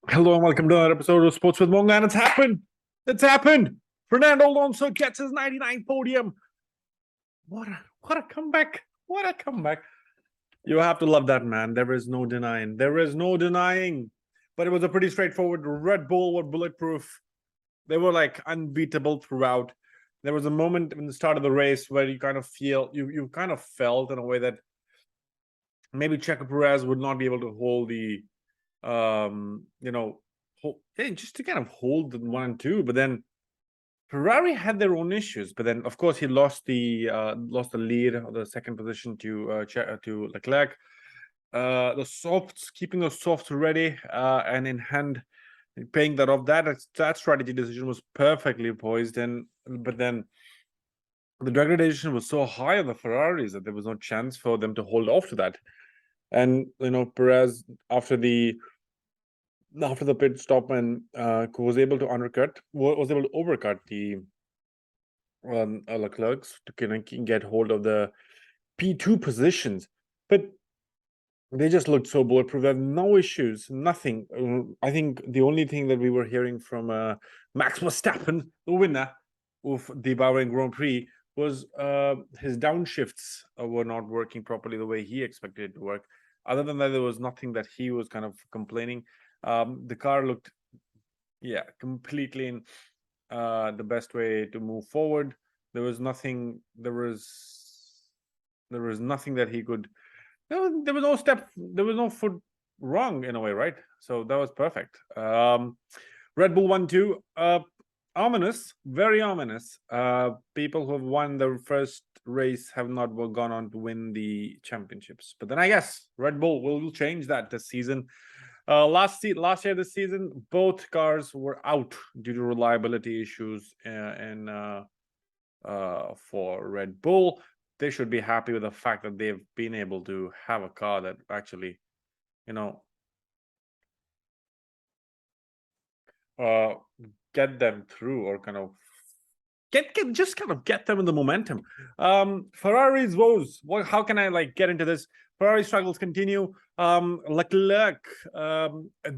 Hello and welcome to another episode of Sports with Monga, and it's happened. It's happened. Fernando Alonso gets his 99th podium. What a comeback. What a comeback. You have to love that, man. There is no denying. There is no denying. But it was a pretty straightforward. Red Bull were bulletproof. They were like unbeatable throughout. There was a moment in the start of the race where you kind of feel, you kind of felt in a way that maybe Checo Perez would not be able to hold the just to kind of hold the 1 and 2, but then Ferrari had their own issues. But then, of course, he lost the lead or the second position to Leclerc. The softs, keeping those softs ready and in hand, paying that off. That strategy decision was perfectly poised, but then the degradation was so high on the Ferraris that there was no chance for them to hold off to that. And Perez after the pit stop and was able to overcut the Leclerc's to kind of get hold of the P2 positions, but they just looked so bulletproof. There were no issues, nothing. I think the only thing that we were hearing from Max Verstappen, the winner of the Bahrain Grand Prix, was his downshifts were not working properly the way he expected it to work. Other than that, there was nothing that he was kind of complaining. The car looked, completely in the best way to move forward. There was nothing. There was nothing that he could. There was no step. There was no foot wrong in a way, right? So that was perfect. Red Bull 1-2. Ominous, very ominous. People who have won the first race have not gone on to win the championships. But then I guess Red Bull will change that this season. Last year, this season, both cars were out due to reliability issues, for Red Bull. They should be happy with the fact that they've been able to have a car that actually, get them through, or kind of get them in the momentum. Ferrari's woes. How can I get into this? Ferrari struggles continue. Leclerc,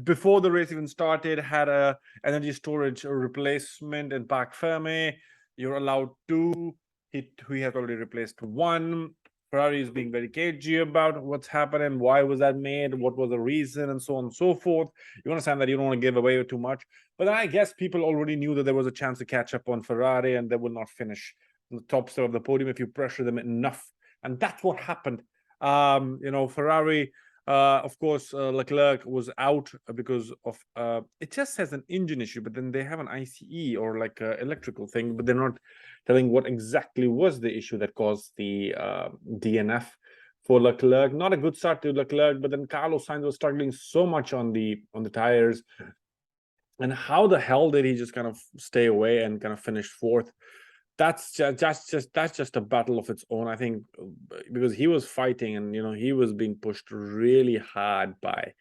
before the race even started, had a energy storage replacement in Parc Ferme. You're allowed 2. He has already replaced 1. Ferrari is being very cagey about what's happening, why was that made, what was the reason, and so on and so forth. You understand that you don't want to give away too much. But then I guess people already knew that there was a chance to catch up on Ferrari, and they will not finish on the top side of the podium if you pressure them enough. And that's what happened. Ferrari, of course, Leclerc was out because of it just has an engine issue, but then they have an ICE or like a electrical thing, but they're not telling what exactly was the issue that caused the DNF for Leclerc. Not a good start to Leclerc, but then Carlos Sainz was struggling so much on the tires. And how the hell did he just kind of stay away and kind of finish 4th? That's just a battle of its own, I think, because he was fighting and he was being pushed really hard by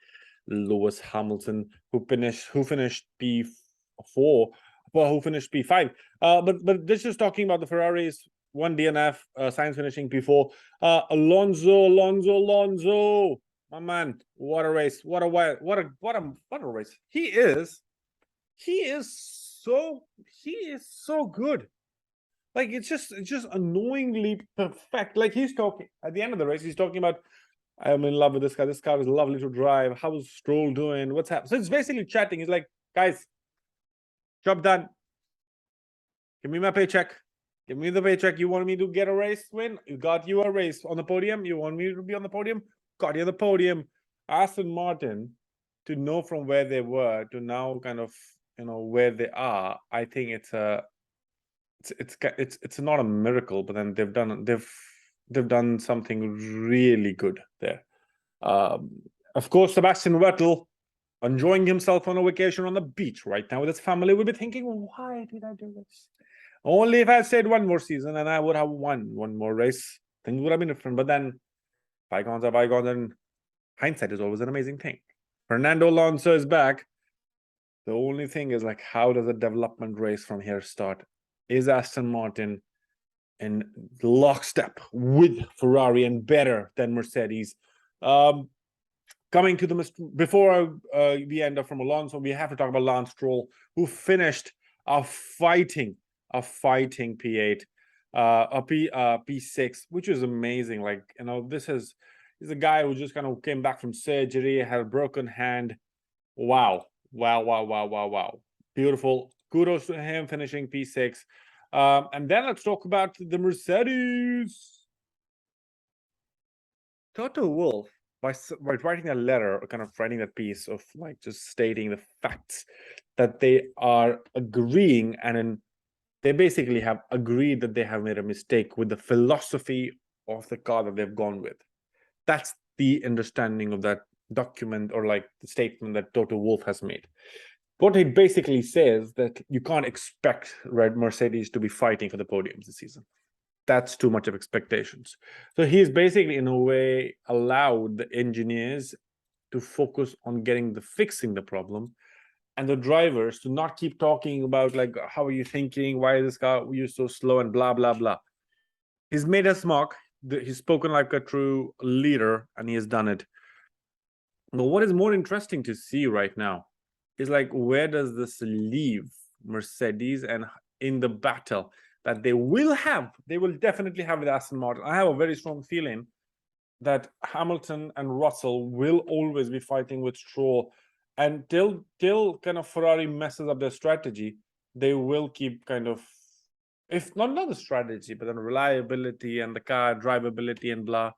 Lewis Hamilton, who finished P4, well, who finished P5. But this is talking about the Ferraris. 1 DNF, Sainz finishing P4. Alonso, my man, what a race! What a race! He is so good. Like it's just annoyingly perfect. Like he's talking at the end of the race, he's talking about, I'm in love with this car. This car is lovely to drive. How's Stroll doing? What's happening? So it's basically chatting. He's like, guys, job done. Give me my paycheck. Give me the paycheck. You want me to get a race win? You got you a race on the podium. You want me to be on the podium? Got you the podium. Aston Martin, to know from where they were to now kind of where they are, I think it's not a miracle, but then they've done something really good there. Of course, Sebastian Vettel enjoying himself on a vacation on the beach right now with his family will be thinking, well, why did I do this? Only if I stayed 1 more season and I would have won 1 more race, things would have been different. But then bygones are bygones, and hindsight is always an amazing thing. Fernando Alonso is back. The only thing is, like, how does a development race from here start? Is Aston Martin in lockstep with Ferrari and better than Mercedes? Coming to before we end up from Alonso, we have to talk about Lance Stroll, who finished a fighting P8, P6, which is amazing. Like, you know, he's a guy who just kind of came back from surgery, had a broken hand. Wow. Beautiful. Kudos to him finishing P6. And then let's talk about the Mercedes. Toto Wolff, by writing a letter, or kind of writing that piece of like just stating the facts that they are agreeing, and they basically have agreed that they have made a mistake with the philosophy of the car that they've gone with. That's the understanding of that document, or like the statement that Toto Wolff has made. What he basically says that you can't expect Mercedes to be fighting for the podiums this season. That's too much of expectations. So he's basically, in a way, allowed the engineers to focus on fixing the problem, and the drivers to not keep talking about like, how are you thinking? Why is this car you're so slow and blah blah blah. He's made us mock. He's spoken like a true leader, and he has done it. But what is more interesting to see right now is like, where does this leave Mercedes and in the battle that they will definitely have with Aston Martin? I have a very strong feeling that Hamilton and Russell will always be fighting with Stroll, and till kind of Ferrari messes up their strategy, they will keep kind of, if not the strategy, but then reliability and the car drivability and blah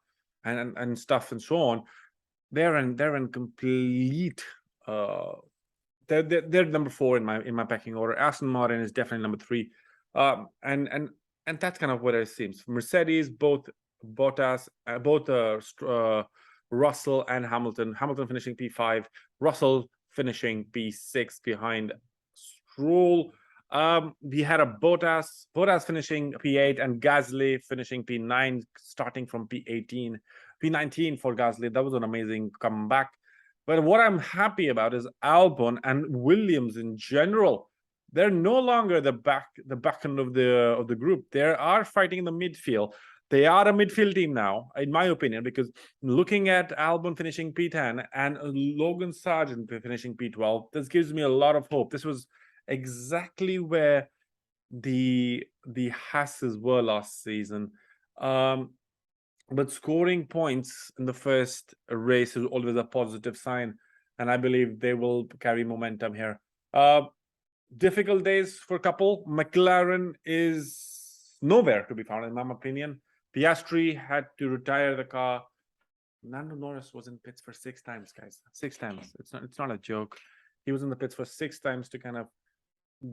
and stuff and so on. They're in complete. They're number 4 in my pecking order. Aston Martin is definitely number 3. And that's kind of what it seems. Mercedes, both Russell and Hamilton finishing P5, Russell finishing P6 behind Stroll. We had a Bottas finishing P8 and Gasly finishing P9, starting from P19 for Gasly. That was an amazing comeback. But what I'm happy about is Albon and Williams in general. They're no longer the back end of the group. They are fighting in the midfield. They are a midfield team now, in my opinion, because looking at Albon finishing P10 and Logan Sargent finishing P12, this gives me a lot of hope. This was exactly where the Hasses were last season. But scoring points in the first race is always a positive sign, and I believe they will carry momentum here. Difficult days for a couple. McLaren is nowhere to be found, in my opinion. Piastri had to retire the car. Lando Norris was in pits for 6 times, guys. 6 times. It's not a joke. He was in the pits for 6 times to kind of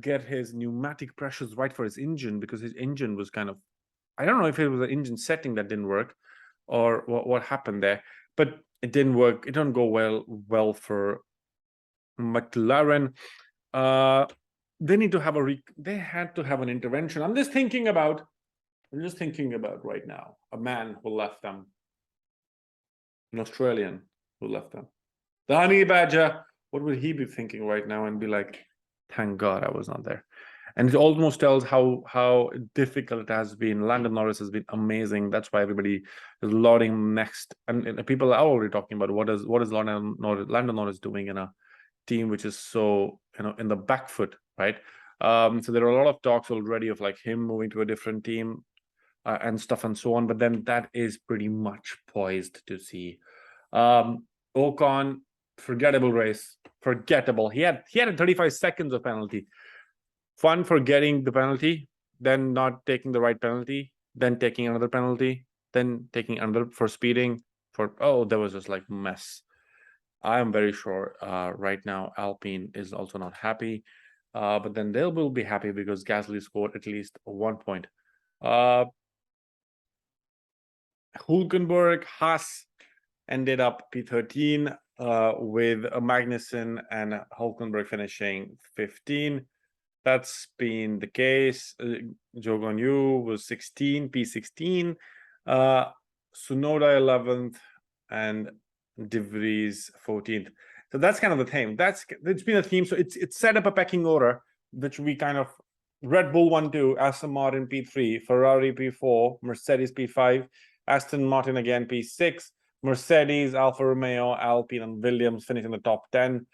get his pneumatic pressures right for his engine, because his engine was kind of, I don't know if it was an engine setting that didn't work or what happened there, but it didn't work. It didn't go well for McLaren. They need to have they had to have an intervention. I'm just thinking about right now a man who left them, an Australian who left them, the honey badger. What would he be thinking right now and be like, thank God I was not there? And it almost tells how difficult it has been. Lando Norris has been amazing. That's why everybody is lauding next. And people are already talking about what is Lando Norris doing in a team which is so, in the back foot, right? So there are a lot of talks already of like him moving to a different team and stuff and so on. But then that is pretty much poised to see. Ocon, forgettable race. Forgettable. He had a 35 seconds of penalty. Fun for getting the penalty, then not taking the right penalty, then taking another penalty, then taking another for speeding. There was just like mess. I am very sure right now Alpine is also not happy, but then they will be happy because Gasly scored at least 1 point. Hülkenberg, Haas ended up P13 with Magnussen and Hülkenberg finishing 15. That's been the case. Zhou Guanyu was 16, P16. Tsunoda 11th and De Vries 14th. So that's kind of the theme. It's been a theme. So it's set up a pecking order, which we kind of Red Bull 1-2, Aston Martin P3, Ferrari P4, Mercedes P5, Aston Martin again P6, Mercedes, Alfa Romeo, Alpine, and Williams finishing in the top 10.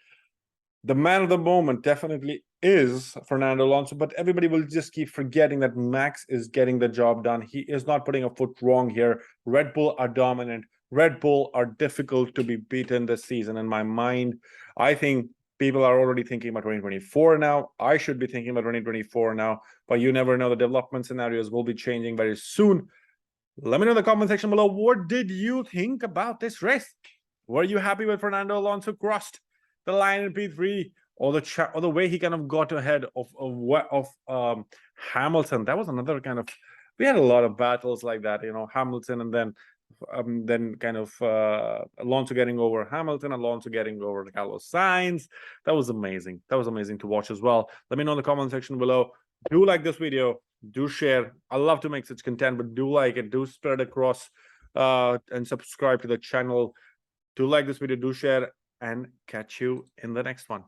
The man of the moment definitely is Fernando Alonso, but everybody will just keep forgetting that Max is getting the job done. He is not putting a foot wrong here. Red Bull are dominant. Red Bull are difficult to be beaten this season in my mind. I think people are already thinking about 2024 now. I should be thinking about 2024 now, but you never know. The development scenarios will be changing very soon. Let me know in the comment section below, what did you think about this race? Were you happy with Fernando Alonso crossed the line in P3, or the way he kind of got ahead of Hamilton? That was another kind of, we had a lot of battles like that, you know, Hamilton, and then kind of Alonso getting over Hamilton, Alonso getting over Carlos Sainz. That was amazing. That was amazing to watch as well. Let me know in the comment section below. Do like this video, do share. I love to make such content, but do like it, do spread it across, and subscribe to the channel. Do like this video, do share, and catch you in the next one.